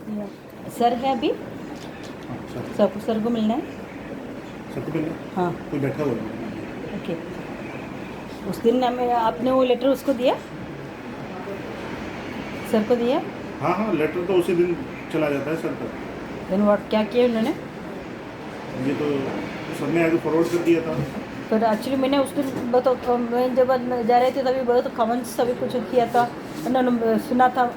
या सर है अभी, अच्छा, सर को मिलना है। सबको मिलना है? हाँ कोई बैठा हुआ है? ओके। उस दिन ना मैं आपने वो लेटर उसको दिया, सर को दिया। हाँ हाँ, लेटर तो उसी दिन चला जाता है सर तक। देन व्हाट क्या किया उन्होंने? ये तो सर ने आगे फॉरवर्ड कर दिया था। पर एक्चुअली मैंने उस दिन बहुत मैं जब जा रहे थे तभी बहुत कमेंट्स सभी कुछ किया था, उन्होंने सुना था।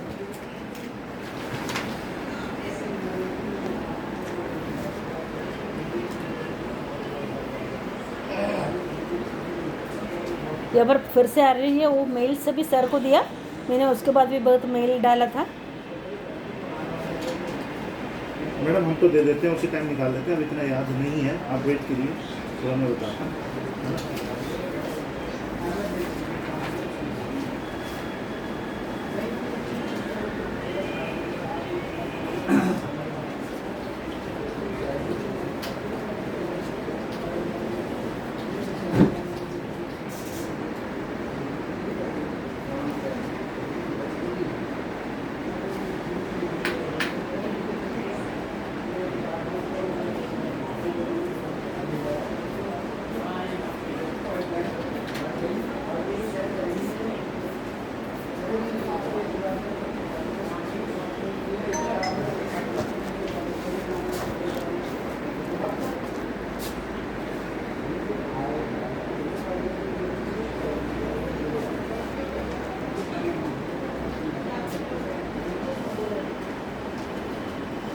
यहाँ पर फिर से आ रही है वो मेल से भी सर को दिया मैंने, उसके बाद भी बहुत मेल डाला था। मैडम हम तो दे देते हैं, उसी टाइम निकाल देते हैं, अब इतना याद नहीं है, आप वेट करिए, थोड़ा मैं बताता हूँ, है ना?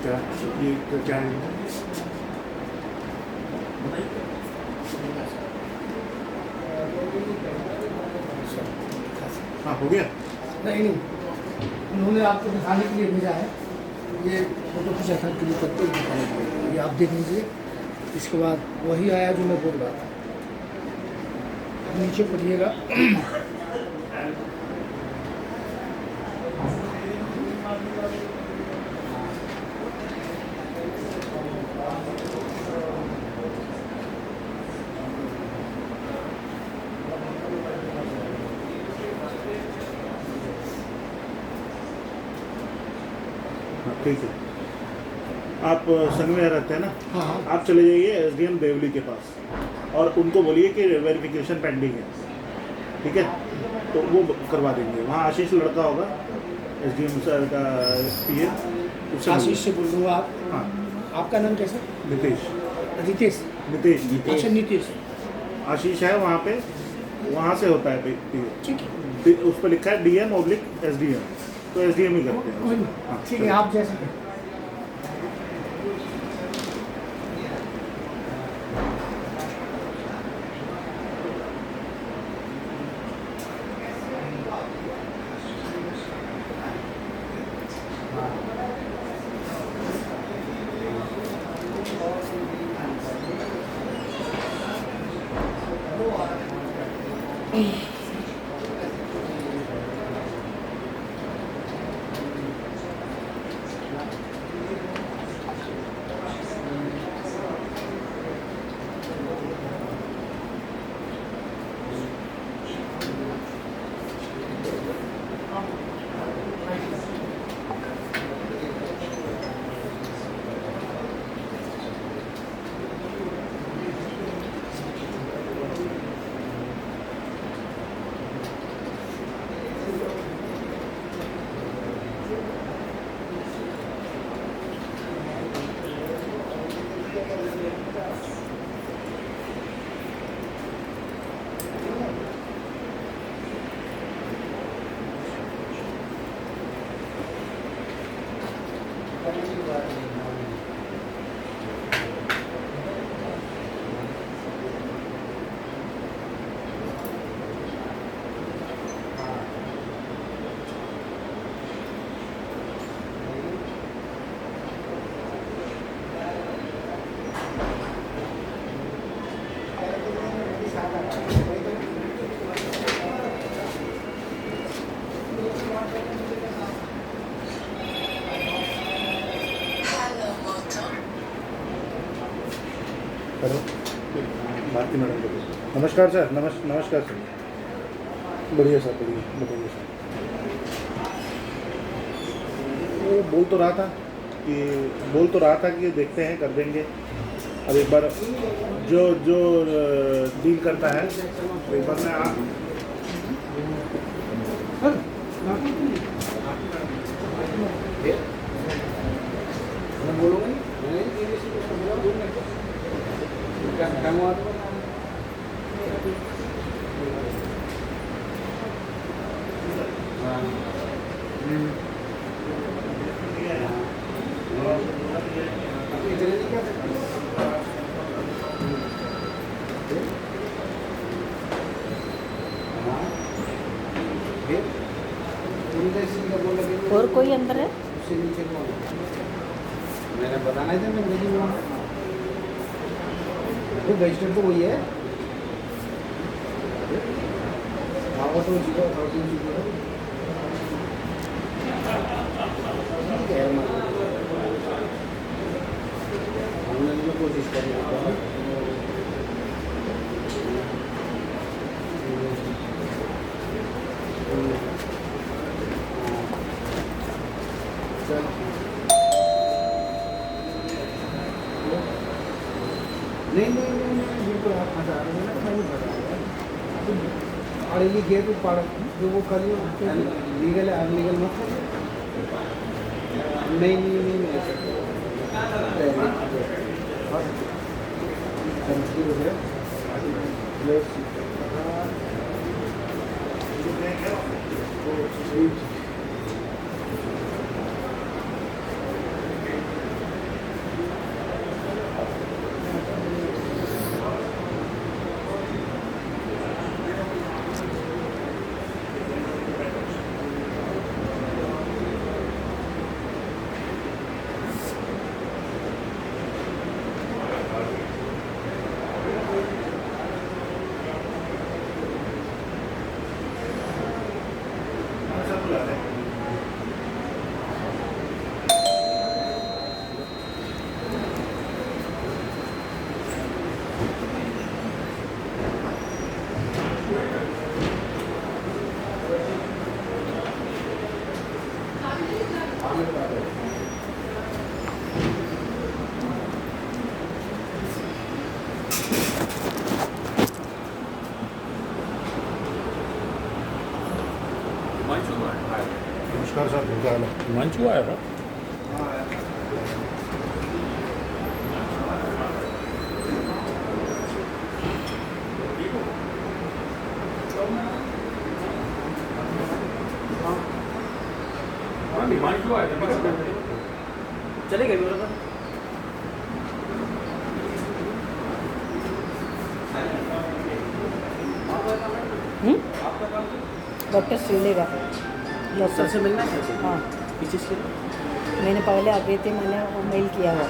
क्या ये क्या है? हाँ हो गया। नहीं उन्होंने आपको दिखाने के लिए भेजा है, ये फोटो कुछ ऐसा क्लिक करके दिखाने के लिए, ये आप देख लीजिए। इसके बाद वही आया जो मैं बोल रहा था, नीचे पढ़िएगा। हाँ ठीक है, आप संग में रहते हैं ना? हाँ हाँ आप चले जाइए एसडीएम देवली के पास और उनको बोलिए कि वेरिफिकेशन पेंडिंग है, ठीक है? तो वो करवा देंगे। वहाँ आशीष लड़का होगा एसडीएम सर का पीए, उससे आशीष से बोल रहे हो आप? हाँ आपका नाम कैसा? नितेश। रितेश? नितेश अच्छा नीतीश, आशीष है वहाँ पे, वहाँ से होता है पीए। ठीक है उस पर लिखा है डीएम ऑब्लिक एसडीएम, तो एसडीएम ही करते कोई हैं। नहीं, हाँ ठीक है, आप जैसे हेलो, भारती मैडम को दो। नमस्कार सर, नमस्कार सर। बढ़िया सर, बढ़िया, बताइए सर। वो बोल तो रहा था कि बोल तो रहा था कि देखते हैं कर देंगे। अब एक बार जो जो डील करता है तो एक बार मैं और कोई अंदर है? मैंने बताना था मैं नहीं हुआ तो रजिस्टर तो वही है आवाज तो जीरो 13 जीरो ठीक है हमने भी कोशिश कर रहे हैं नहीं बिल्कुल आप फंसा रहे हैं ना मैं नहीं फंसा रहा और ये गेट पड़ जो वो करिए लीगल है अनलीगल मत नहीं नमस्कार सर, क्या हाल है? मंच हुआ है चलेगा डॉक्टर सिलेगा डॉक्टर से मिलना है। हाँ किस चीज़ के लिए? मैंने पहले आ गई थी, मैंने वो मेल किया हुआ।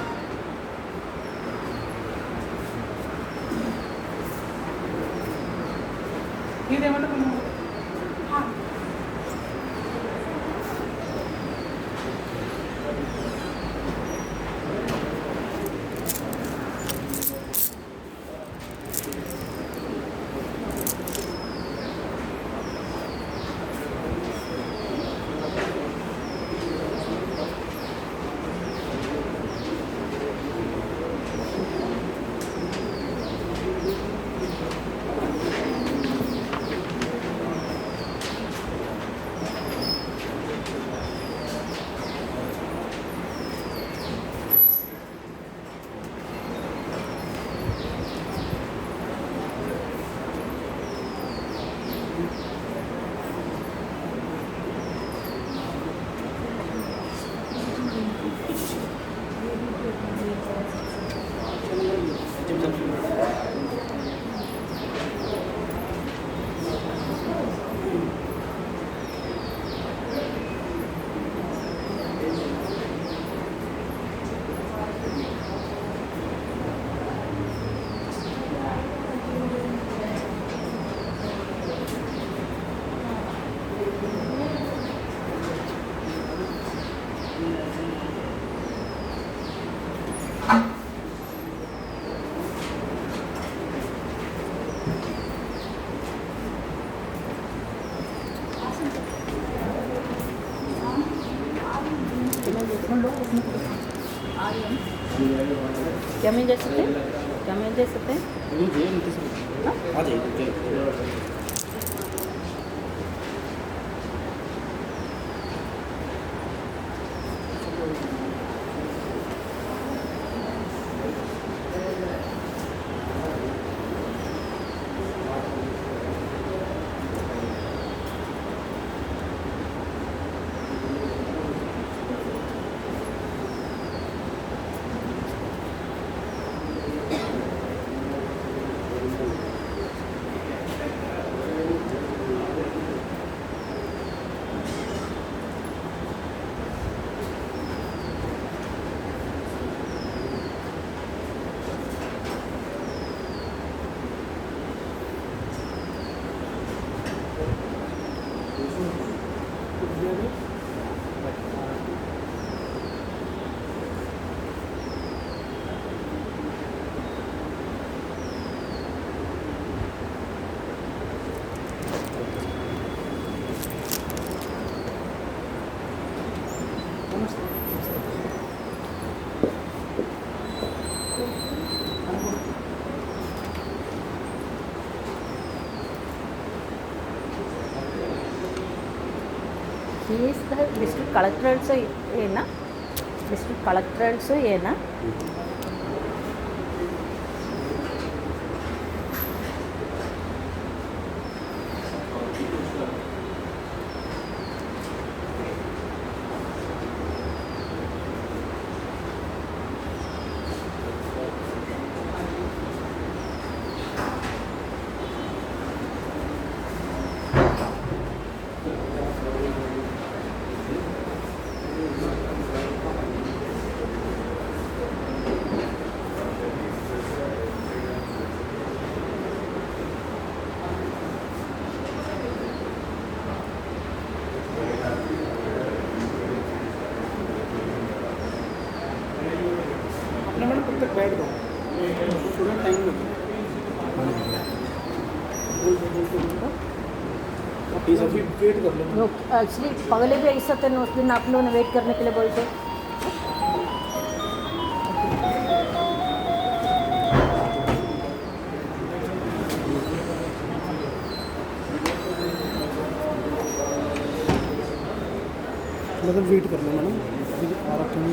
हम लोग क्या मिल जा सकते हैं? क्या मिल जा सकते हैं? आ जाइए। డిస్ట్రిక్ట్ కలెక్టరేట్స్ ఏనా? డిస్ట్రిక్ట్ కలెక్టరేట్స్ ఏనా? अपने मैडम कब तक बैठ दो स्टूडेंट टाइम में प्लीज अभी वेट कर लो। एक्चुअली पहले भी ऐसा था ना, उस दिन आप लोगों ने वेट करने के लिए बोलते। मतलब वेट कर लो मैडम, अभी आ रखे हैं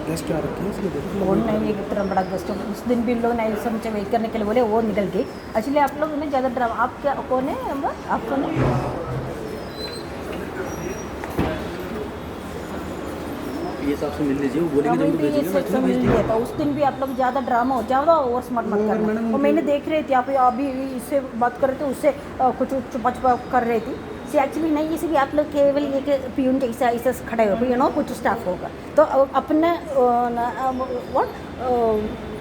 गेस्ट आ रखे हैं इसलिए वो नहीं, एक तरह बड़ा गेस्ट उस दिन भी लोग नहीं सब मुझे वेट करने के लिए बोले, वो निकल गई। एक्चुअली आप लोग ने ज़्यादा ड्रामा, आप क्या कौन है अम्बा? आप कौन है? ये साहब से मिल लीजिए, वो बोलेंगे हमें जब भी ये भेजेंगे सब मिल गया था उस दिन भी। आप लोग ज़्यादा ड्रामा हो, ज़्यादा ओवर स्मार्ट मत करना। वो मैंने देख रही थी आप अभी इससे बात कर रहे थे, उससे कुछ चुपा चुपा कर रही थी। से एक्चुअली नहीं, इसे भी आप लोग केवल एक प्यून के ऐसा खड़े हो, यू नो, कुछ स्टाफ होगा तो अपने व्हाट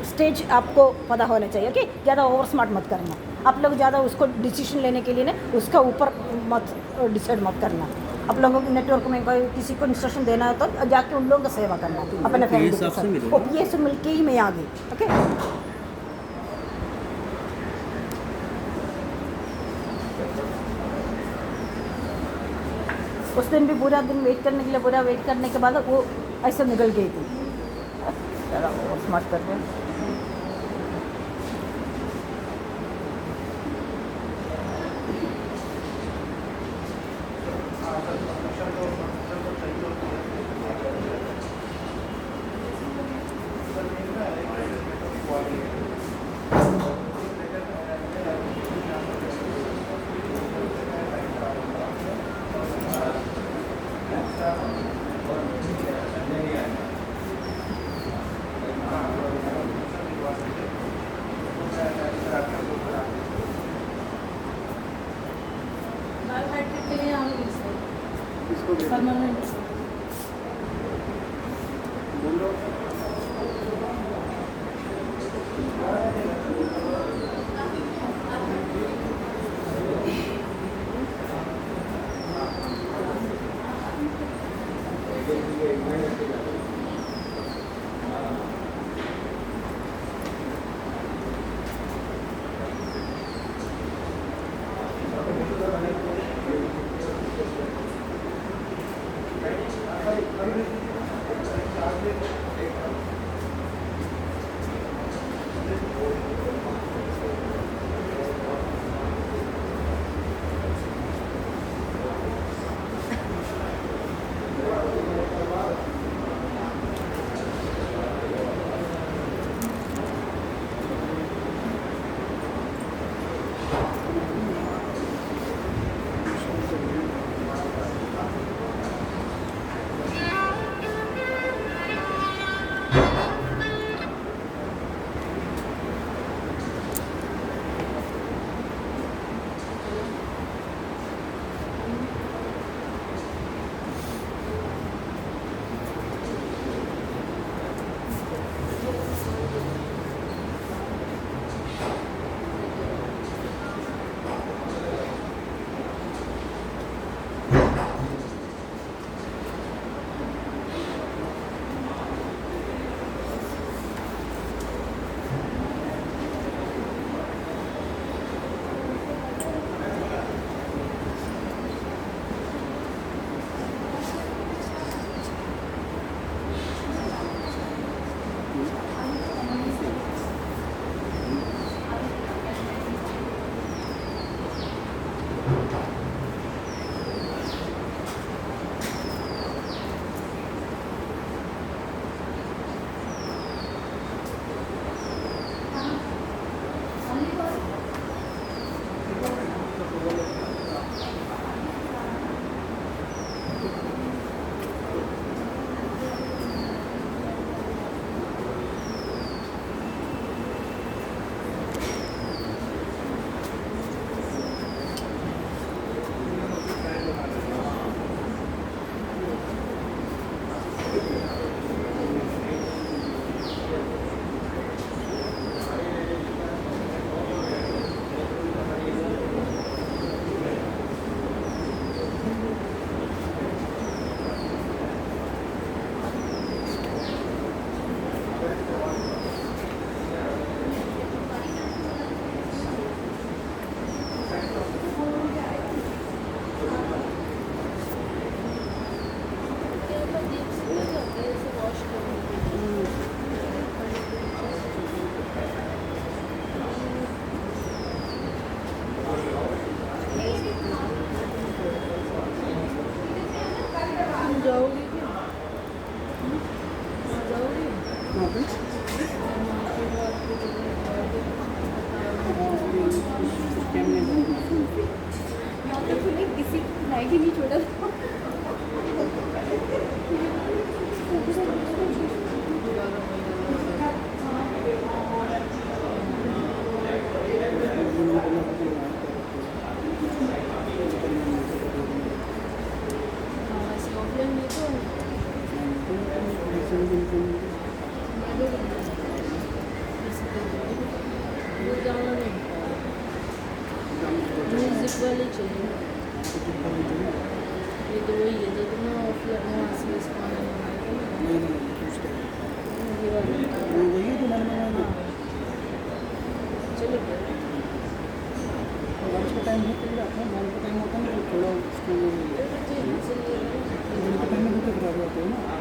स्टेज आपको पता होना चाहिए। ओके, ज़्यादा ओवर स्मार्ट मत करना। आप लोग ज़्यादा उसको डिसीजन लेने के लिए ना उसका ऊपर मत डिसाइड मत करना। आप लोगों को नेटवर्क में कोई किसी को इंस्ट्रक्शन देना है तो जाके उन लोगों का सेवा करना अपने फैमिली के साथ। ओपीए से मिल के ही मैं आ गई। ओके, उस दिन भी पूरा दिन वेट करने के लिए, पूरा वेट करने के बाद वो ऐसे निकल गई थी। ज़्यादा स्मार्ट कर रहे हैं। किसी मैगी नहीं छोड़ा म्यूजिक वाले चाहिए ये तो वही है जो तुमने ऑफलाइन वहाँ से इसको ये वाला वही है जो मैंने मंगाया चलो लंच का टाइम होता है लंच का टाइम होता है ना तो थोड़ा उसको लंच का टाइम में होते खराब होते हैं ना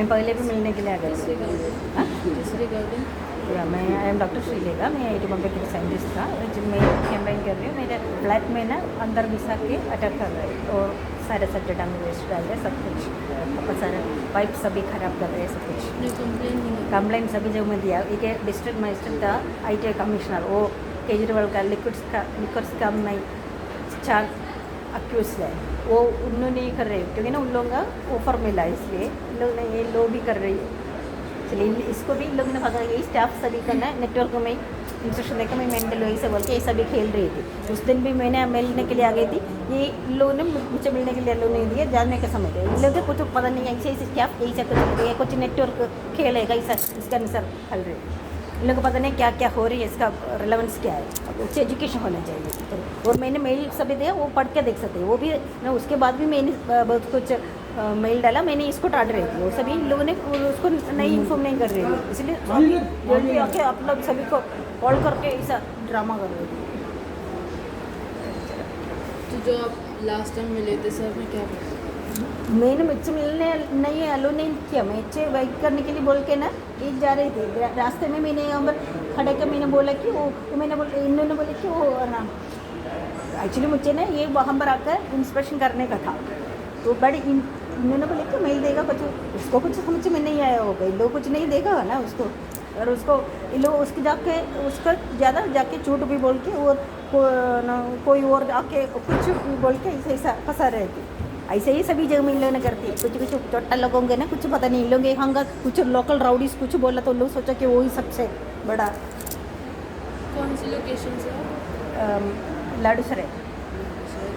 मैं पहले भी मिलने के लिए आ गई थी। हाँ? Disregarding. या मैं आई एम डॉक्टर श्रीलेखा, मैं आई टी बॉम्बे की साइंटिस्ट था। जब मैं कैंपेन कर रही हूँ, मेरे फ्लैट में ना अंदर घुसा के अटैक कर रहे हैं और सारे सब्जेक्ट में वेस्ट डाल रहे सब कुछ, बहुत सारे पाइप सभी खराब कर रहे हैं सब कुछ। आपने कंप्लेन नहीं की? कंप्लेंट सभी जगह में दिया। एक डिस्ट्रिक्ट मजिस्ट्रेट था, आई कमिश्नर, वो केजरीवाल का लिक्विड्स का मैं 4 अक्यूज है, वो उन्होंने ही कर रहे हैं क्योंकि ना उन लोगों का ऑफर मिला, इसलिए इन लोग ने ये लो भी कर रही है। चलिए इसको भी इन लोगों ने पकड़ गई, स्टाफ सभी करना नेटवर्क में इंस्ट्रक्शन देकर मैं मेंटल वही से बोल के ये सभी खेल रही थी। उस दिन भी मैंने मिलने के लिए आ गई थी, ये इन लोगों ने मुझे मिलने के लिए लोग नहीं दिए, जानने के समय थे। इन लोगों को कुछ पता नहीं है, ऐसे ऐसे स्टाफ ऐसा कुछ नेटवर्क खेल है कैसा, इसके अनुसार खेल रही है। इन लोगों को पता नहीं क्या क्या हो रही है, इसका रिलेवेंस क्या है, उच्च एजुकेशन होना चाहिए। और मैंने मेल सभी दिया, वो पढ़ के देख सकते हैं, वो भी ना। उसके बाद भी मैंने बहुत कुछ मेल डाला, मैंने इसको टाट रही थी, वो सभी इन लोगों ने उसको नहीं इन्फॉर्म नहीं कर रही थी, इसलिए जल्दी आके आप लोग सभी को कॉल करके ऐसा ड्रामा कर रहे थे। तो जो आप लास्ट टाइम मिले थे सर ने क्या बोला? मैंने मुझसे मिलने नहीं अलो नहीं किया, मैं इच्छे वेट करने के लिए बोल के ना ये जा रही थी। रास्ते में मैंने यहाँ पर खड़े कर मैंने बोला कि वो मैंने बोला, इन्होंने बोले कि वो ना एक्चुअली मुझे ना ये वहाँ पर आकर इंस्पेक्शन करने का था, तो बड़े इन्होंने बोले कि मेल देगा कुछ, उसको कुछ समझ में नहीं आया होगा, इन लोग कुछ नहीं देगा ना उसको, और उसको इन लोग उसके जाके उसका ज़्यादा जाके झूठ भी बोल के और कोई और आके कुछ भी बोल के ऐसा फंसा रहे थे। ऐसे ही सभी जगह में इन लोगों ने करती है, कुछ चोटा लोगों के ना कुछ पता नहीं, इन लोग यहाँ का कुछ लोकल राउडीज कुछ बोला तो लोग सोचा कि वही सबसे बड़ा। कौन सी लोकेशन से आप? लाडूसरे,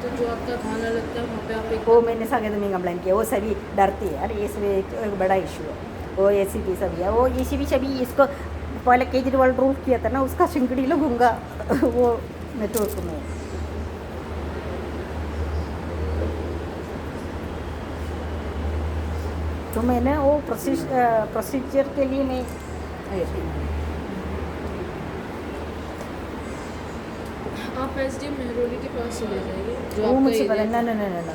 तो जो आपका थाना लगता है वहाँ पे आप एक वो मैंने सागे में कंप्लेन किया, वो सभी डरती है यार, ये सभी एक बड़ा इशू है। वो ACP सभी है, वो ACP सभी इसको पहले केजरीवाल रूल किया था ना, उसका सिंगड़ी लोग होंगे वो नेटवर्क में। तो मैंने वो प्रोसीजर के लिए मैं आप SDM मेहरौली के पास चले जाइए, जो वो आपका मुझे पता एरिया ना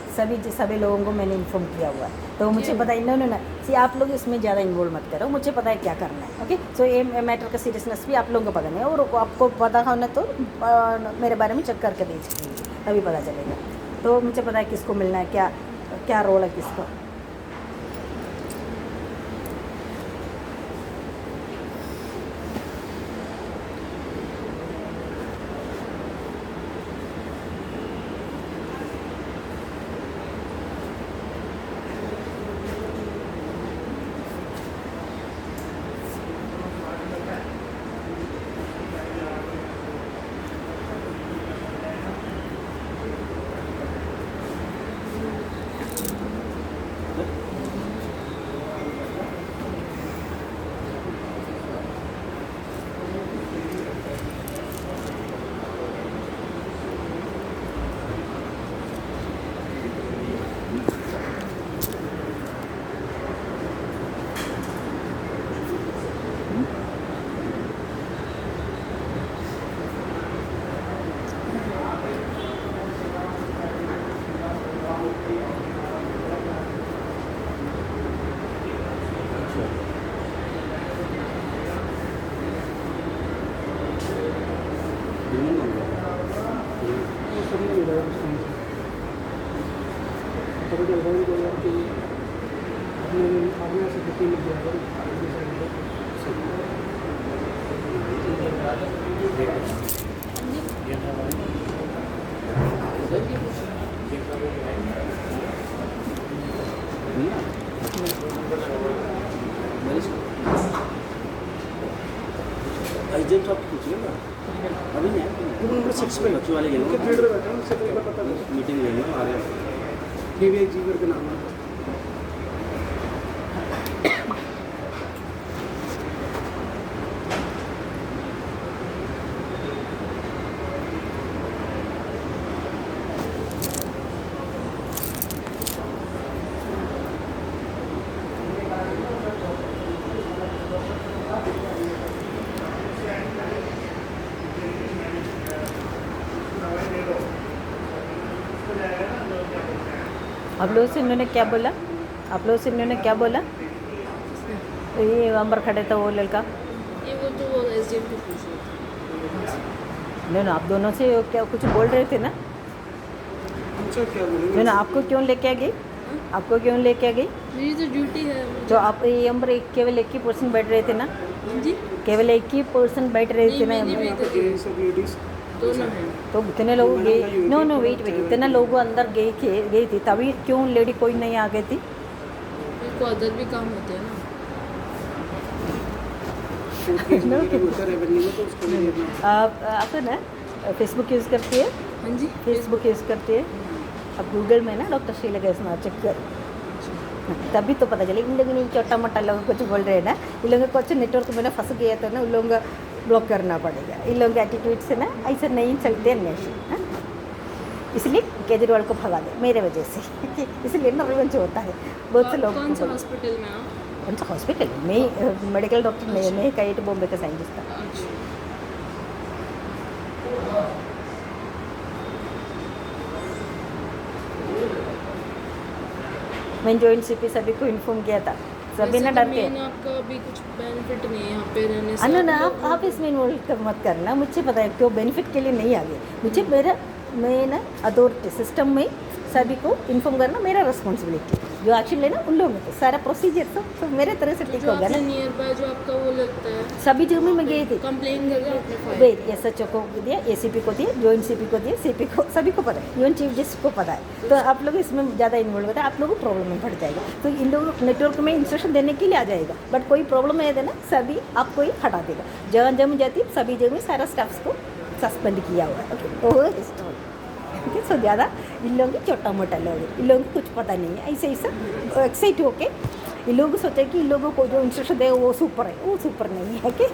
सभी लोगों को मैंने इन्फॉर्म किया हुआ है, तो मुझे पता है ना सी आप लोग इसमें ज़्यादा इन्वॉल्व मत करो, मुझे पता है क्या करना है। ओके, सो ये मैटर का सीरियसनेस भी आप लोगों को पता नहीं है, और आपको पता होना तो मेरे बारे में चेक करके देख लीजिए, तभी पता चलेगा। तो मुझे पता है किसको मिलना है, क्या क्या रोल है किसको। एसडीएम साहब पूछिए ना, अभी नहीं है नंबर 6 पे बच्चों वाले उनके फील्ड में बैठे हैं, उससे पहले पता नहीं मीटिंग लेंगे आ रहे हैं। DVI जी करके नाम है। आप लोगों से इन्होंने क्या बोला? आप लोगों से इन्होंने क्या बोला? ये अंबर खड़े था वो लड़का। ये वो तो वो एसडीएम को पूछ रहे थे। नहीं ना, आप दोनों से क्या कुछ बोल रहे थे ना? हमसे क्या बोलेंगे? नहीं ना, आपको क्यों लेके आ गई? आपको क्यों लेके आ गई? मेरी तो ड्यूटी है तो आप ये अंबर केवल एक ही पर्सन बैठ रहे थे ना? जी। केवल एक ही पर्सन बैठ रहे थे ना? नहीं, मेरी अंदर? भी ये सब लेडीज दोनों हैं। तो इतने लोग गए, नो नो वेट वेट, इतने लोग अंदर गई थी, तभी क्यों लेडी कोई नहीं आ गई थी? मेरे को अदर भी काम होते हैं ना। होता है रेवेन्यू में, तो उसको नहीं देना। आप है ना फेसबुक यूज़ करती है? हाँ जी। फेसबुक यूज़ करती है? अब गूगल में ना डॉक्टर श्रीलेखा इसमें चेक कर, तभी तो पता चले। इन लोगों ने छोटा मोटा लोग कुछ बोल रहे हैं ना, इन लोगों को कुछ नेटवर्क में ना फंस गया तो ना उन लोगों का ब्लॉक करना पड़ेगा। इन लोगों के एटीट्यूड से ना ऐसे नहीं चलते हैं नेशन, हाँ? इसलिए केजरीवाल को भगा दे मेरे वजह से इसलिए ना रिवेंज होता है बहुत से लोग। कौन सा हॉस्पिटल में आप? कौन सा हॉस्पिटल? मैं मेडिकल डॉक्टर नहीं, मैं कई बॉम्बे का साइंटिस्ट था। अच्छा। मैं जॉइंट सीपी सभी को इन्फॉर्म किया था, सभी ना डर के। आपका अभी कुछ बेनिफिट नहीं है यहाँ पे रहने से। अनु ना आप इसमें इन्वॉल्व मत करना, मुझे पता है क्यों बेनिफिट के लिए नहीं आ गए। मुझे मैं ना अथॉरिटी सिस्टम में सभी को इन्फॉर्म करना मेरा रिस्पॉन्सिबिलिटी, जो एक्शन लेना उन लोगों को, सारा प्रोसीजर सब मेरे तरह से ठीक जो होगा ना। आपने नियर बाय जो आपका वो लगता है सभी जगह में मैं गई थी, कंप्लेन करके आपने फाइल वे SHO को दिया, ACP को दिया, जॉइंट CP को दिया, CP को, सभी को पता है, इवन चीफ जस्टिस को पता है। तो आप लोग इसमें ज़्यादा इन्वॉल्व होता है, आप लोगों को प्रॉब्लम में पड़ जाएगा। तो इन लोगों नेटवर्क में इंस्ट्रक्शन देने के लिए आ जाएगा, बट कोई प्रॉब्लम है ना सभी आपको ही हटा देगा। जगह जगह जाती है सभी जगह में सारा स्टाफ्स को सस्पेंड किया हुआ है। ओके ओके, सो ज़्यादा इन लोगों के छोटा मोटा लोग हैं, इन लोगों को कुछ पता नहीं है। ऐसे ऐसा एक्साइट होके इन लोग सोचे कि इन लोगों को जो इंस्ट्रक्शन देगा वो सुपर है, वो सुपर नहीं है। ओके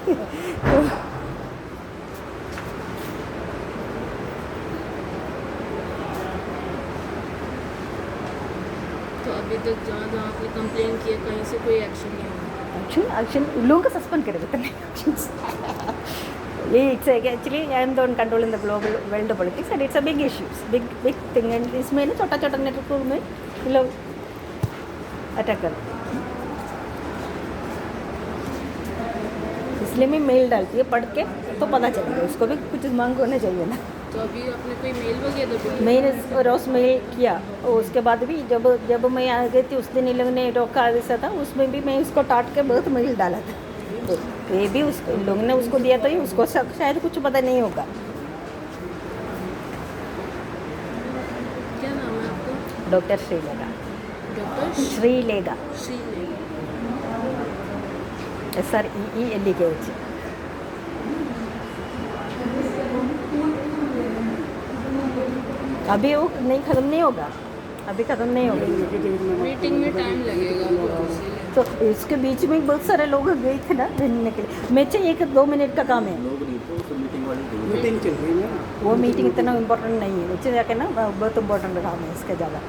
तो अभी तक जहाँ जहाँ आपने कंप्लेन किया कहीं से कोई एक्शन नहीं हुआ। एक्शन उन लोगों को सस्पेंड कर देते हैं। ये it's actually I am the one controlling the global world politics and it's a big issues, big thing. And इसमें ना छोटा छोटा नेटवर्क में ये लोग अटैक कर, इसलिए मैं मेल डालती है, पढ़ के तो पता चलेगा, उसको भी कुछ मांग होना चाहिए ना। तो अभी आपने कोई मेल वगैरह तो मैंने रोज़ मेल किया, और उसके बाद भी जब मैं आ गई थी उस दिन इन लोगों ने रोका ऐसा था, उसमें भी मैं उसको टाट के बहुत मेल डाला था। तो ये भी उसको इन लोगों ने उसको दिया, तो ये उसको शायद कुछ पता नहीं होगा। क्या नाम है आपका? Doctor Shrilekha, doctor Shrilekha, Shrilekha. SREELEKH। अभी वो नहीं ख़त्म नहीं होगा, अभी ख़त्म नहीं होगा। मीटिंग में टाइम लगेगा आपको, इसीलिए। तो इसके बीच में बहुत सारे लोग गए थे ना रहने के लिए। मैं चाहिए 1-2 मिनट का काम है, लोग नहीं तो सब मीटिंग वाली थी। मीटिंग चल रही है ना, वो मीटिंग इतना इम्पोर्टेंट नहीं है। नीचे जाके ना बहुत इम्पोर्टेंट काम है इसका ज़्यादा।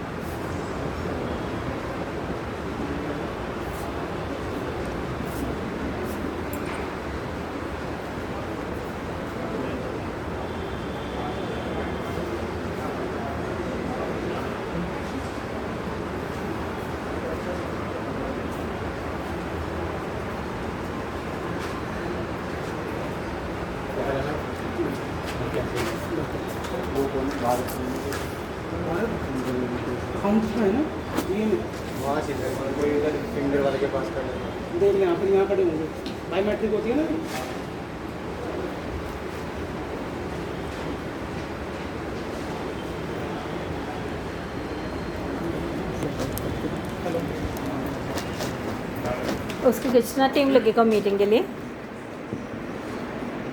वो कौन भारत हम है ना, ये वहाँ से कोई इधर फिंगर वाले के पास कर देख यहाँ पर, यहाँ खड़े होंगे, बायोमेट्रिक होती है ना। उसको कितना टाइम लगेगा मीटिंग के लिए?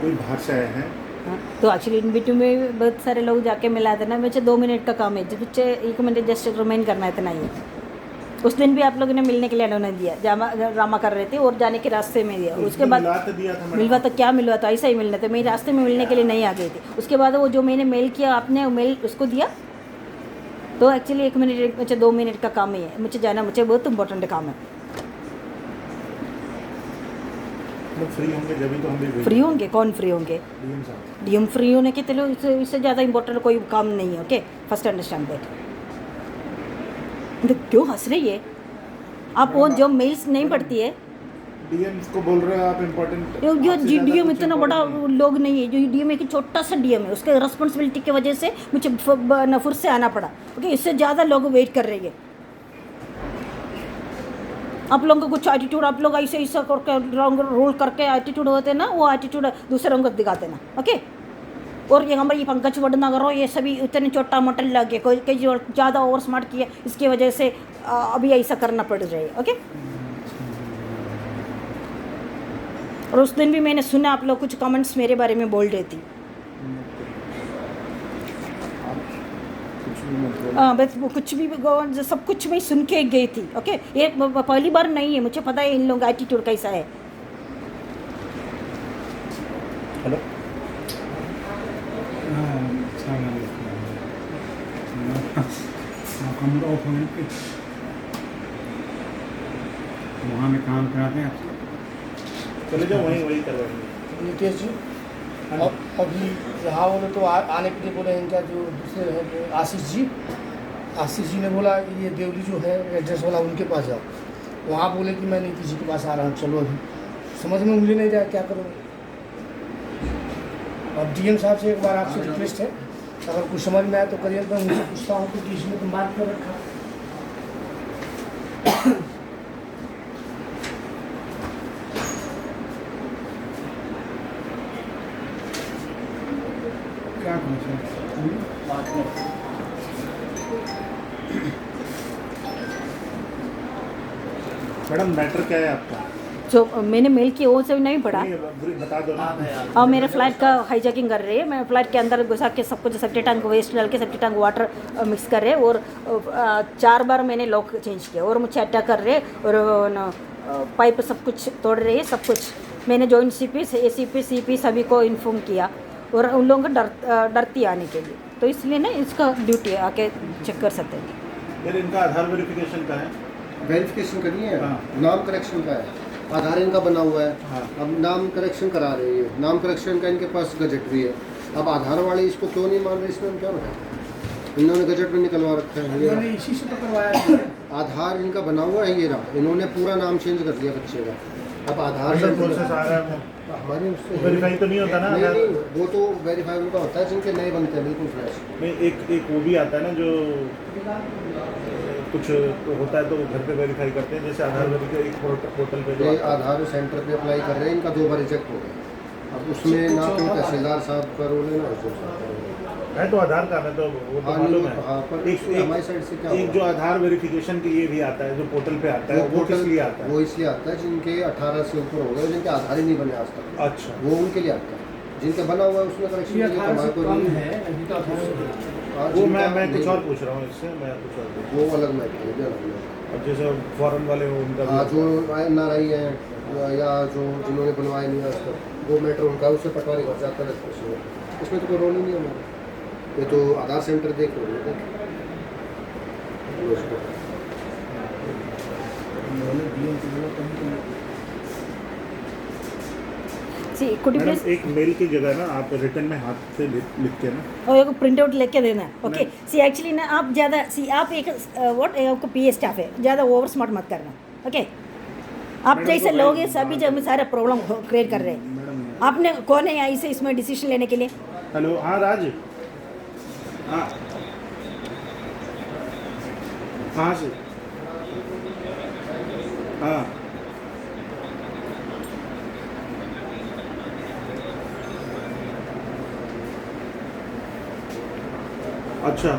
कोई बाहर से आए हैं, हाँ, तो एक्चुअली इन बिटवीन में बहुत सारे लोग जाके मिला देना। मुझे 2 मिनट का काम है, मुझे 1 मिनट जस्ट रिमाइंड करना है, इतना ही है। उस दिन भी आप लोगों ने मिलने के लिए नहीं दिया, ड्रामा कर रहे थे और जाने के रास्ते में दिया। उसके बाद मिला तो दिया था मैडम। मिलवा तो क्या मिलवा, तो ऐसा ही मिलना था। मेरे रास्ते में मिलने के लिए नहीं आ गई थी। उसके बाद वो जो मैंने मेल किया, आपने मेल उसको दिया। तो एक्चुअली 1 मिनट, मुझे 2 मिनट का काम ही है, मुझे जाना, मुझे बहुत इंपॉर्टेंट काम है। लोग फ्री होंगे जब ही तो हम भी फ्री होंगे? कौन फ्री होंगे? DM साहब। DM फ्री होने के चलो, इससे ज़्यादा इंपॉर्टेंट कोई काम नहीं है। Okay, first understand that. तो क्यों हंस रही है आप? वो जो मेल्स नहीं पढ़ती है, डीएम को बोल रहे हो आप इम्पोर्टेंट। जो डीएम इतना बड़ा लोग नहीं है, जो डीएम एक छोटा सा डीएम है, उसके रिस्पॉन्सिबिलिटी की वजह से मुझे नफुर से आना पड़ा। ओके, इससे ज़्यादा लोग वेट कर रहे हैं। आप लोगों को कुछ एटीट्यूड, आप लोग ऐसे ऐसा करके रॉन्ग रोल करके एटीट्यूड होते हैं ना, वो एटीट्यूड दूसरों को दिखाते ना। ओके, और ये हमारे ये पंकज वडनगर, ये सभी इतने छोटा मोटा लगे, कोई कई ज़्यादा ओवर स्मार्ट किया, इसकी वजह से अभी ऐसा करना पड़ रहा है। ओके, और उस दिन भी मैंने सुना आप लोग कुछ कमेंट्स मेरे बारे में बोल रही थी। हाँ, बस वो कुछ भी सब कुछ मैं सुन के गई थी। ओके, ये पहली बार नहीं है, मुझे पता है इन लोगों का एटीट्यूड कैसा है। हेलो, वहाँ में काम कराते हैं आपसे। चले जाओ, वही करवाएंगे। नितेश जी, अब अभी यहाँ बोले तो आने के लिए बोले इनका जो दूसरे हैं आशीष जी ने बोला ये देवली जो है एड्रेस वाला उनके पास जाओ। वहाँ बोले कि मैं नीतीश जी के पास आ रहा हूँ, चलो अभी समझ में मुझे नहीं जाए क्या करूँ। अब डीएम साहब से एक बार आपसे रिक्वेस्ट है, अगर कुछ समझ में आए तो करिए। मैं उनसे पूछता हूँ कि इसमें तुम बात कर रखा। क्या करूँ सर? मैडम मैटर क्या है आपका? जो मैंने मेल किया वो सब नहीं पढ़ा। नहीं, बता दो ना। और मेरे फ्लाइट का हाईजैकिंग कर रही है। मैं फ्लाइट के अंदर घुसा के सब कुछ सेप्टी टैंक वेस्ट डाल के सेप्टी टैंक वाटर मिक्स कर रहे, और 4 बार मैंने लॉक चेंज किया, और मुझे अटैक कर रहे, और पाइप सब कुछ तोड़ रहे हैं। सब कुछ मैंने जॉइंट सीपी एसीपी सीपी सभी को इन्फॉर्म किया, और उन लोगों को डरती आने के लिए, तो इसलिए ना इसका ड्यूटी आके चेक कर सकते हैं। यार इनका आधार वेरिफिकेशन का है। वेरिफिकेशन करनी है, हाँ। नाम करेक्शन का है, आधार इनका बना हुआ है। हाँ। अब नाम करेक्शन करा रहे हैं, नाम करेक्शन का इनके पास गजट भी है। अब आधार वाले इसको क्यों नहीं मान रहे, इसमें हम क्या बताएं। इन्होंने गजट भी निकलवा रखा है, ये मैंने रहा। इसी से तो करवाया। आधार इनका बना हुआ है, ये रहा। इन्होंने पूरा नाम चेंज कर दिया बच्चे का। अब आधार अंडर प्रोसेस आ रहा है हमारे उससे वेरीफाई तो नहीं होता ना? नहीं, अगर नहीं, वो तो वेरीफाई उनका होता है जिनके नए बनते हैं बिल्कुल फ्रेश। नहीं, एक वो भी आता है ना जो कुछ होता है तो वो घर पे वेरीफाई करते हैं, जैसे आधार वेरीफाई एक पोर्टल पे जो ये आता है। आधार सेंटर पे अप्लाई कर रहे हैं, इनका 2 बार रिजेक्ट हो गया। अब उसमें ना तो तहसीलदार साहब का रोल है ना उसमें साहब का रोल है। है तो आधार कार्ड है, तो वो तो हाँ, मालूम नहीं, हाँ, पर है। हमारी साइड से क्या एक होगा? जो आधार वेरिफिकेशन के लिए भी आता है, जो पोर्टल पे आता है, वो किस लिए आता है? वो इसलिए आता है जिनके 18 से ऊपर हो गए, जिनके आधार ही नहीं बने आज तक, अच्छा, वो उनके लिए आता है। जिनके बना हुआ है उसमें करेक्शन के लिए हमारे को नहीं है। हाँ, वो मैं जिनका कुछ नहीं- और पूछ रहा हूँ इससे, मैं कुछ और पूछ वो अलग मैटर है, अलग है। अब जैसे फॉरेन वाले हो उनका हाँ, भी- जो NRI हैं या जो जिन्होंने बनवाया नहीं आज तक, वो मैटर उनका, उससे पटवारी घर जाता है। इसमें तो कोई रोल ही नहीं है हमारा। ये तो आधार सेंटर देख लो, सी कुड यू मैडम प्लीज, एक मेल की जगह ना आप रिटर्न में हाथ से लिख के ना, और एक प्रिंट आउट लेके देना। ओके, सी एक्चुअली ना आप ज़्यादा आप एक व्हाट आपको पीए स्टाफ है, ज़्यादा ओवर स्मार्ट मत करना। ओके, आप मैडम, जैसे तो लोग मैं हैं सभी जगह में सारे प्रॉब्लम क्रिएट कर रहे हैं। मैडम। आपने कौन है यहाँ से इसमें डिसीजन लेने के लिए? हेलो, हाँ राज, हाँ कहाँ से? हाँ, अच्छा,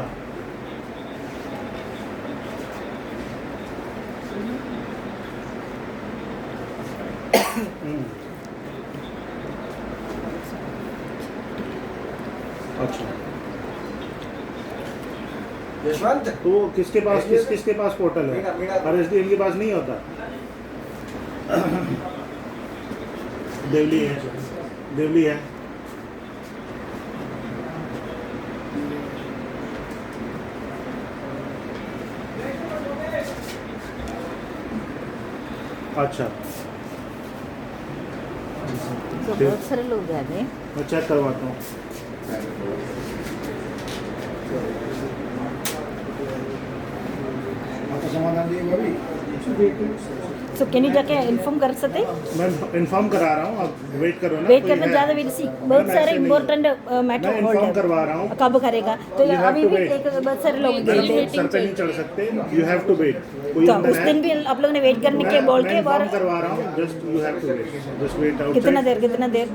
अच्छा, यशवंत, तो वो किसके पास किसके पास पोर्टल है? और एसडीएम के पास नहीं होता? देवली है, देवली है। अच्छा, तो बहुत सारे लोग आ गए। मैं चेक करवाता हूँ। समाधान दिए भाभी। सो कैन यू जाके इन्फॉर्म कर सकते मैं इन्फॉर्म करा रहा हूँ, आप वेट करो ना। वेट कोई करना है। ज़्यादा वेट सी बहुत मैडम, सारे ऐसे नहीं। इम्पोर्टेंट मैं मैटर इन्फॉर्म होल्ड करवा रहा हूँ। कब करेगा तो You have अभी to भी wait. एक बहुत सारे लोग मैडम, गए सर पे नहीं चढ़ सकते, यू हैव टू वेट। कोई तो अंदर उस दिन है, भी आप लोगों ने वेट करने के बोल के इन्फॉर्म और करवा रहा हूँ, just you have to wait, just wait out. कितना देर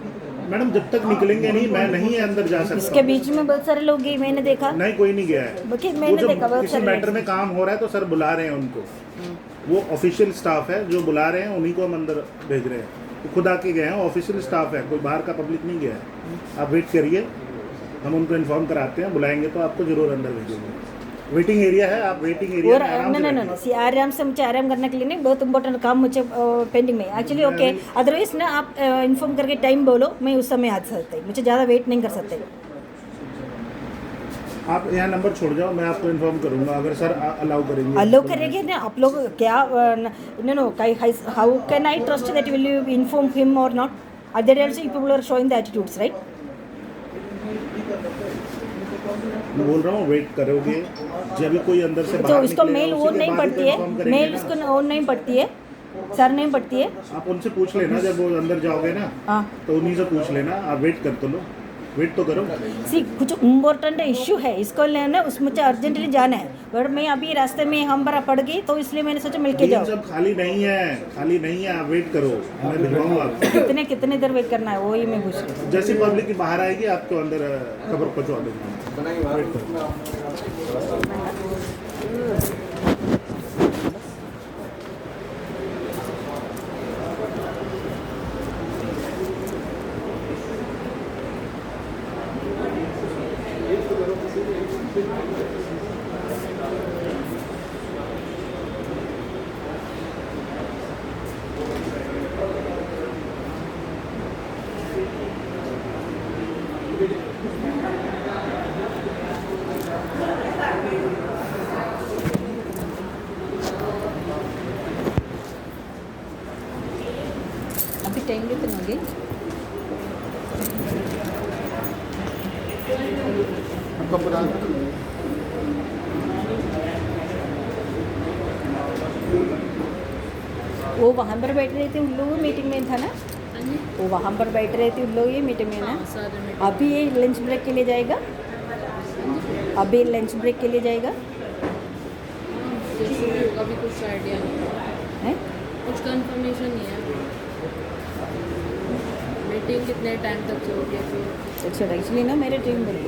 मैडम, जब तक निकलेंगे नहीं, मैं नहीं अंदर जा सकता। इसके बीच में बहुत सारे लोग गए, मैंने देखा नहीं, कोई नहीं गया है। बाकी वो मैंने जब देखा बहुत किसी सारे मैटर में काम हो रहा है तो सर बुला रहे हैं उनको, वो ऑफिशियल स्टाफ है जो बुला रहे हैं, उन्हीं को हम अंदर भेज रहे हैं। वो खुद आके गए हैं, ऑफिशियल स्टाफ है, कोई बाहर का पब्लिक नहीं गया है। आप वेट करिए, हम उनको इन्फॉर्म कराते हैं, बुलाएंगे तो आपको जरूर अंदर भेजेंगे। वेटिंग एरिया है, आप वेटिंग एरिया और में आराम से नहीं बैठिए। सी आराम से मुझे आराम करने के लिए नहीं, बहुत इंपॉर्टेंट काम मुझे पेंडिंग में एक्चुअली ओके। अदरवाइज ना आप इन्फॉर्म करके टाइम बोलो, मैं उस समय आ सकते, मुझे ज़्यादा वेट नहीं कर सकते। आप यहाँ नंबर छोड़ जाओ, मैं आपको इन्फॉर्म करूंगा अगर सर अलाउ करेंगे। अलो करेंगे ना आप लोग क्या? No how can I trust that will you inform him or not? Other also people are showing the attitudes, right? मैं बोल रहा हूँ वेट करोगे, जब भी कोई अंदर से तो बाहर उसको निकलेगा, मेल उसी वो के नहीं बाद ही तो पड़ती है, inform करेंगे मेल ना। उसको वो नहीं पड़ती है, सर नहीं पड़ती है। आप उनसे पूछ लेना, जब वो अंदर जाओगे ना हाँ तो उन्हीं से पूछ लेना। आप वेट कर तो लो, वेट तो करो। सी कुछ इम्पोर्टेंट इश्यू है, इसको लेना उस मुझे अर्जेंटली जाना है, बट मैं अभी रास्ते में हम बरा पड़ गई तो इसलिए मैंने सोचा मिल के टीम जाओ। सब खाली नहीं है, खाली नहीं है, आप वेट करो, मैं भिजवाऊंगा आपको। कितने देर वेट करना है, वो ही मैं पूछ रही हूँ। जैसी पब्लिक की बाहर आएगी आपको अंदर खबर पहुंचा दूंगा। वेट करो। अभी टाइम कितना हो गई? आपका पूरा वो वहाँ पर बैठ रहे थे उन लोग मीटिंग में था ना, हाँ जी, वो वहाँ पर बैठ रहे थे उन लोग ये मीटिंग में ना। हाँ सारे में। अभी ये लंच ब्रेक के लिए जाएगा, अभी लंच ब्रेक के लिए जाएगा जैसे भी होगा, अभी कुछ आइडिया नहीं है, है? कुछ कंफर्मेशन नहीं है। मीटिंग कितने टाइम तक चलोगे फिर? अच्छा एक्चुअली ना मेरे टीम बन गई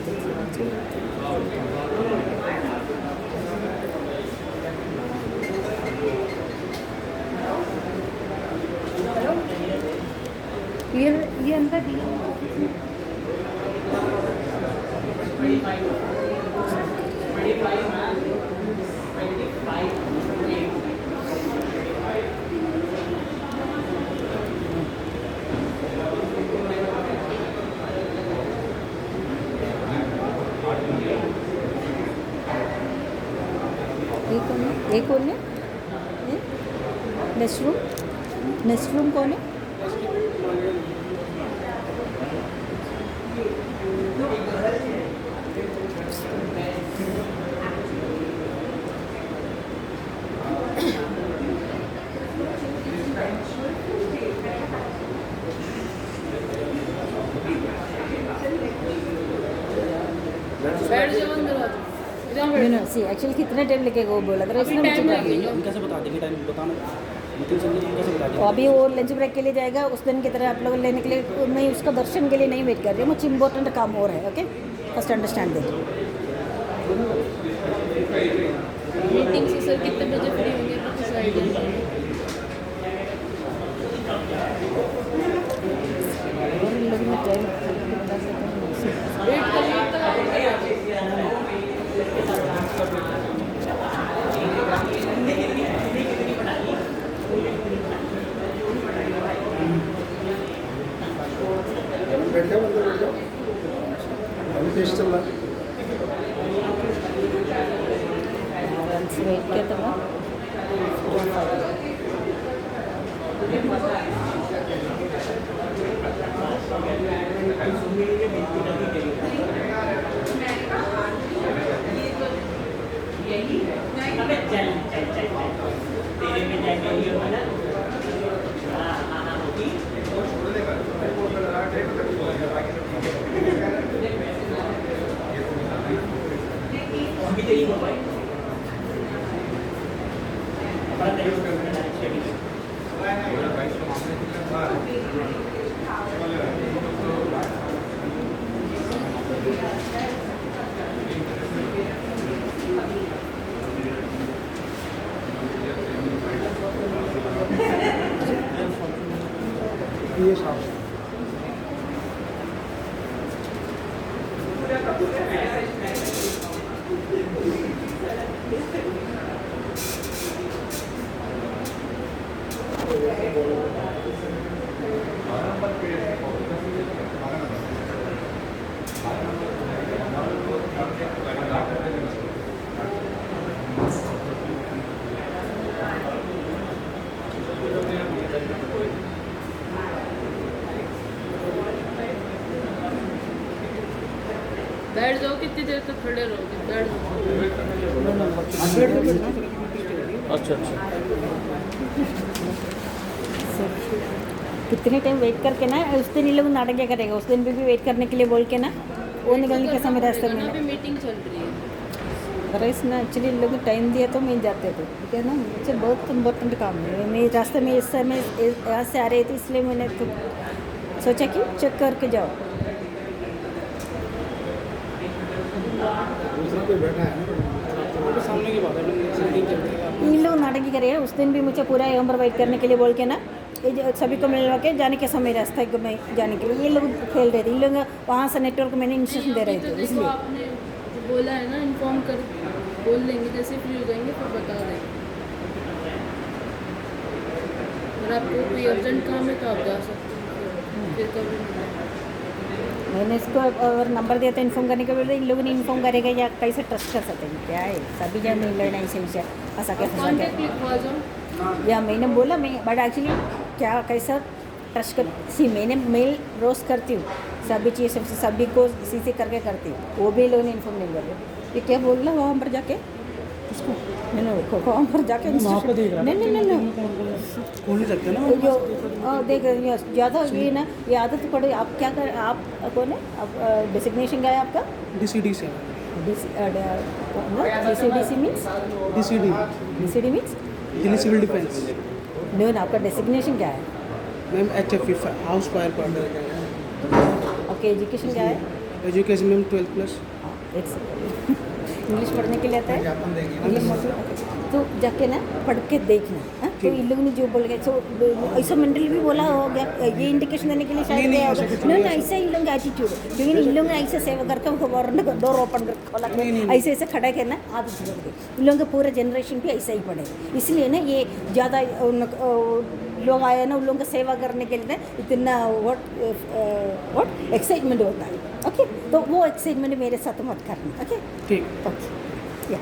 ये अंदर एक कौन है? नेक्स्ट रूम कौन है? बैठ जाओ अंदर आ जाओ, इधर बैठ जाओ। सी एक्चुअली कितने टाइम लगेगा वो बोला था, अभी इसलिए टाइम मुझे लगेगा। हम कैसे बता देंगे टाइम बताना? मीटिंग चल रही है, कैसे बता तो देंगे? अभी वो लंच ब्रेक के लिए जाएगा, उस दिन की तरह आप लोग लेने के लिए मैं उसका दर्शन के लिए नहीं वेट कर रही हूँ, मुझे इंपॉर्टेंट काम हो रहा है। Okay, first understand that. Meeting से सर कितने बजे फ्री होंगे तो कुछ आइडिया नहीं है। वेट करिए बैठ जाओ, अंदर बैठ जाओ, अभी टेस्ट चल रहा है। वेट किया था चल चल चल चल तेरे में जाएगा ये वाला बैठ जाओ, कितनी देर तक खड़े रहोगे? बैठ जाओ। अच्छा अच्छा कितने टाइम वेट करके ना, उस दिन ये लोग नाटक क्या करेगा, उस दिन भी वेट करने के लिए बोल के ना वो निकलने के समय रास्ते में अभी मीटिंग चल रही है। अरे इसने एक्चुअली इन लोग टाइम दिया तो मैं जाते थे, ठीक है ना, मुझे बहुत इम्पोर्टेंट काम है। मैं रास्ते में इस समय यहाँ से आ रही थी, इसलिए मैंने तो सोचा कि चेक करके जाओ। दूसरा कोई बैठा है तो सामने की बात है, मीटिंग चल रही है। इन लोग नाटक ही करेगा, उस दिन भी मुझे पूरा यहाँ पर वेट करने के लिए बोल के ना ये सभी को मिलवा के जाने के समय रास्ता को मैं जाने के लिए ये लोग खेल रहे थे। इन लोग वहाँ से नेटवर्क मैंने इंस्ट्रक्शन दे रहे तो थे, देखो इसलिए आपने जो बोला है ना, इन्फॉर्म कर बोल देंगे, जैसे फ्री हो जाएंगे फिर बता देंगे। अगर आपको कोई अर्जेंट काम है तो आप जा सकते हो, फिर कभी नहीं। मैंने इसको और नंबर दिया था इन्फॉर्म करने के लिए, इन लोगों ने इन्फॉर्म करेगा या कैसे ट्रस्ट कर सकते हैं? क्या है सभी जन मिल रहे ऐसे विषय ऐसा आप कैसे कॉन्टैक्ट लिखवा जाओ। या मैंने बोला मैं बट एक्चुअली क्या कैसा ट्रस्ट कर सी मैंने मेल रोज़ करती हूँ, सभी चीज़ सभी को सीसी करके करती हूँ, वो भी लोगों ने इन्फॉर्म नहीं किया। ये क्या बोल रहा वहाँ पर जाके उसको मैंने वहाँ पर जाके वहाँ पर देख रहा नहीं नहीं नहीं खोल नहीं सकते ना जो देख ज़्यादा ये ना ये आदत पड़े। आप क्या कर आप कौन है, आप डिसिग्नेशन क्या है आपका? DCD से DCDC means DCD means Delhi civil defence नहीं ना, आपका डेसिग्नेशन क्या है? Ma'am HFE house fire partner okay, education क्या है? Education ma'am 12+। इंग्लिश पढ़ने के लिए आता है इंग्लिश तो जाके ना पढ़ के देखना। हाँ? तो इन लोगों ने जो बोल गए सो ऐसा मेंटली भी बोला हो गया, ये इंडिकेशन देने के लिए शायद गया होगा। नहीं ऐसा इन लोगों का एटीट्यूड, लेकिन इन लोगों ने ऐसे सेवा करके डोर ओपन कर खोला के ऐसे ऐसे खड़ा करना आदत हो गई। इन लोगों का पूरा जनरेशन भी ऐसा ही पड़े, इसलिए ना ये ज़्यादा लोग आए ना, उन लोगों का सेवा करने के लिए ना इतना व्हाट एक्साइटमेंट होता है। ओके, तो वो एक्साइटमेंट मेरे साथ मत करना। ओके ठीक ओके या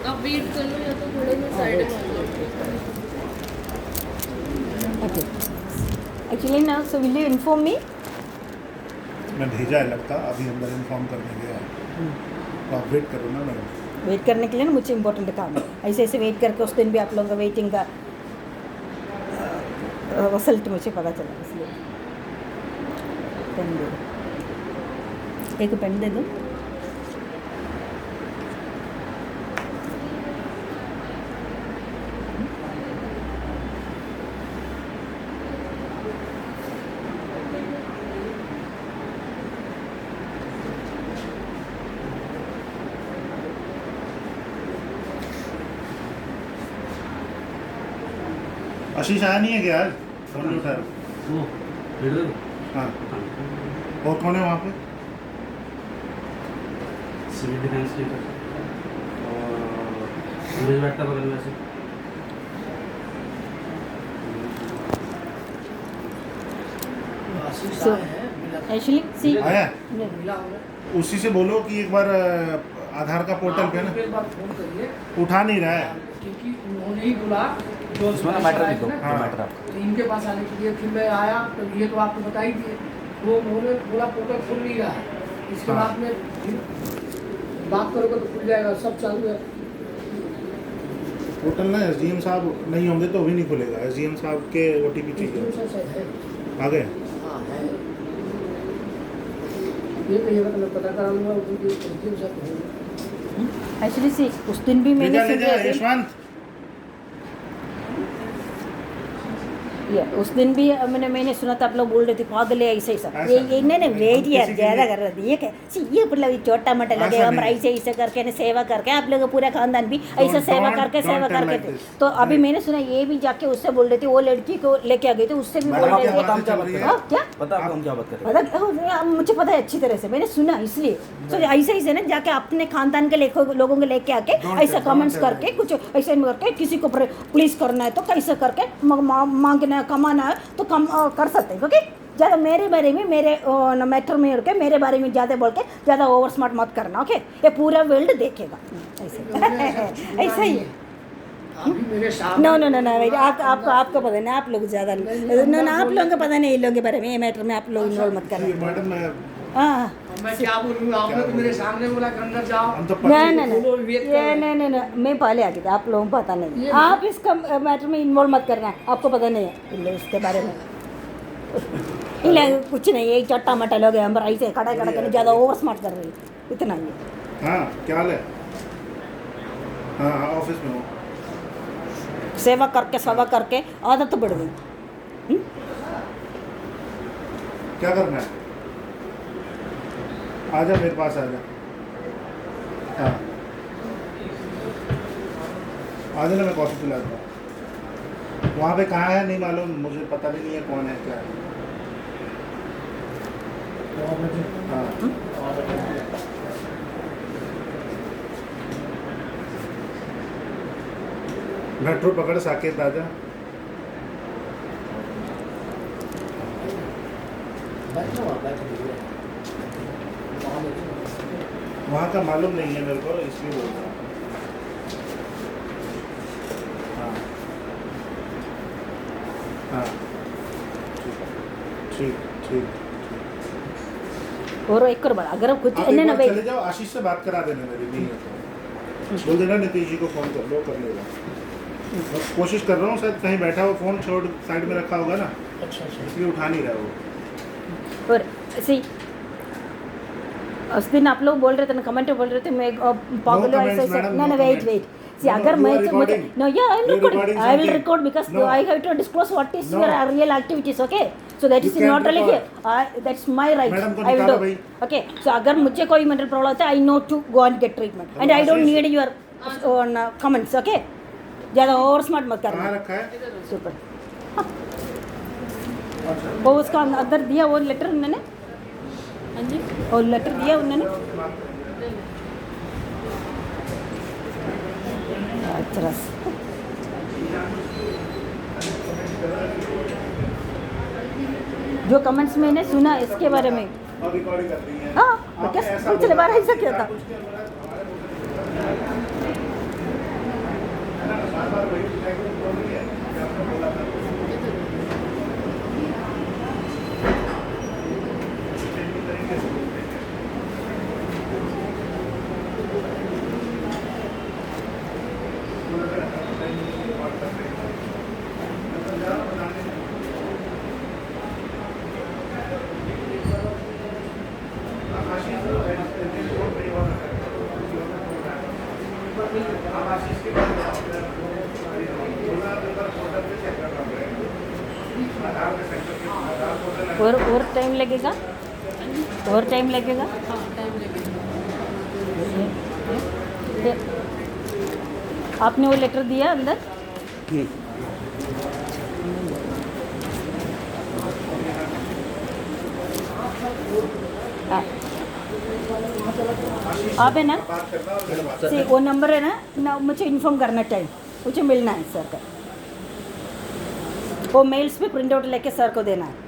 आप वेट कर लो या तो थोड़ा सा साइड में आ जाओ। ओके एक्चुअली ना so will you inform me? मैं भेजा है लगता, अभी अंदर इन्फॉर्म करने गया है, तो आप वेट करो ना मैडम। वेट करने के लिए ना मुझे इम्पोर्टेंट काम है, ऐसे ऐसे वेट करके उस दिन भी आप लोगों का वेटिंग का रिजल्ट मुझे पता चला, इसलिए पेन दे दो, एक पेन दे दो। आशीष आया नहीं है क्या आज? फोन नहीं उठा रहा। हाँ, और कौन है वहाँ पे? सिविल डिफेंस के और सूरज बैठता बगल में से। So actually see आया? no, उसी से बोलो कि एक बार आधार का पोर्टल पे ना, एक बार फोन करिए, उठा नहीं रहा है। क्योंकि उन्होंने ही बोला जो इसमें ना मैटर लिख दो, ना, हाँ। मैटर आपका। तो इनके पास आने के लिए फिर मैं आया, तो ये तो आपको बता ही दिए, वो उन्होंने बोला पोर्टल खुल नहीं रहा है। इसके हाँ। बाद में फिर बात करोगे तो खुल जाएगा, सब चालू है। पोर्टल ना SDM साहब नहीं होंगे तो भी नहीं खुलेगा। SDM साहब के OTP चाहिए। है आ गए? हाँ है, ये कहिएगा तो मैं पता करा लूँगा उनके SDM साहब होंगे। एक्चुअली सी उस दिन भी ले मैंने जा सुन लिया था। यशवंत। ये उस दिन भी मैंने सुना था आप लोग बोल रहे थे पागल है ऐसे ऐसा ऐसा ये नहीं नहीं वेट यार किसी के ज़्यादा लिए- कर रहे थे ये क्या ये मतलब ये छोटा मोटा लगे ऐसा हम नहीं। ऐसे ऐसे करके ना सेवा करके आप लोग पूरा खानदान भी ऐसा Don't- सेवा don't- करके don't सेवा tell करके like थे this. तो अभी नहीं। मैंने सुना ये भी जाके उससे बोल रहे थे वो लड़की को लेके आ गई थी उससे भी बोल मैडम, रहे क्या थे बातें चल रही है? हाँ, क्या पता आपको हम क्या बात कर रहे पता मुझे पता है अच्छी तरह से मैंने सुना इसलिए तो ऐसे ऐसे ना जाके अपने खानदान के लोगों को लेके आके ऐसा कमेंट्स करके कुछ ऐसे करके किसी को प्लीज करना है तो कैसे करके मांगना है कमाना है तो कम कर सकते हैं क्योंकि ज़्यादा मेरे बारे में मेरे मैटर में उड़ के मेरे बारे में ज़्यादा बोल के ज़्यादा ओवर स्मार्ट मत करना ओके ये पूरा वर्ल्ड देखेगा ऐसे ऐसा ही है अभी मेरे सामने नो नो नो नो आपको पता नहीं आप लोग ज़्यादा नो ना आप लोगों को पता नहीं इन लोगों के बारे में ये मैटर में आप लोग इन्वॉल्व मत जी, करना मैडम मैं हाँ मैं क्या बोलूँ आपने तो मेरे सामने बोला कि अंदर जाओ हम तो नहीं नहीं बोलो, नहीं विवेक ये नहीं मैं पहले आ गई थी आप लोगों को पता नहीं आप इसका मैटर में इन्वॉल्व मत करना आपको पता नहीं है इन इसके बारे में इला कुछ नहीं ये चट्टा मट्टा लोग हैं हम ऐसे खड़ा खड़ा करके ज़्यादा ओवर स्मार्ट कर रही है इतना ही है। हाँ क्या हाल है? हाँ हाँ, ऑफिस में हूँ। सेवा करके आदत बढ़ गई क्या करना है? आजा मेरे पास आजा। हाँ आजा ना मैं कॉफ़ी पिलाता हूँ। वहाँ पे कहाँ है नहीं मालूम मुझे पता भी नहीं है कौन है क्या है। हाँ मेट्रो पकड़ साकेत आजा। वहाँ का मालूम नहीं है मेरे को इसलिए बोल रहा हूँ। हाँ हाँ ठीक ठीक और एक और बार अगर कुछ आप नहीं एक ना बार भाई चले जाओ आशीष से बात करा देना मेरी नहीं है तो बोल देना नीतीश जी को फ़ोन कर लो कर लेगा। मैं कोशिश कर रहा हूँ शायद कहीं बैठा हुआ फ़ोन छोड़ साइड में रखा होगा ना अच्छा अच्छा इसलिए उठा नहीं रहा वो। और ऐसे उस दिन आप लोग बोल रहे थे ना कमेंट में बोल रहे थे मैं पागल हूँ ऐसे comments, ऐसे madam, ना no ना wait comments. Wait see No, अगर you मैं are मुझे recording. नो या I am You're recording recording I will something. Record because No. I have to disclose what is No. Your real activities okay so that You is can't not really record. That's my right Madam को I will निकालो do भाई। Okay so अगर मुझे कोई mental problem होता है I know to go and gate treatment and I don't Ashish. Need your comments okay ज़्यादा over smart मत कहाँ करना रखा है? सुपर वो उसका अंदर दिया वो लेटर उन्होंने हाँ जी और लेटर दिया उन्होंने अच्छा जो कमेंट्स मैंने सुना इसके बारे में और रिकॉर्डिंग कर रही है। हाँ आपने क्या ऐसा पिछले बोला। बार ऐसा किया था बार-बार वही दिखाई दे रही है कि आपने बोला था। और टाइम लगेगा और टाइम लगेगा हाँ टाइम लगेगा आपने वो लेटर दिया अंदर हाँ। आप है ना से वो नंबर है ना मुझे इन्फॉर्म करना टाइम मुझे मिलना है सर का वो मेल्स पे प्रिंट आउट लेके सर को देना है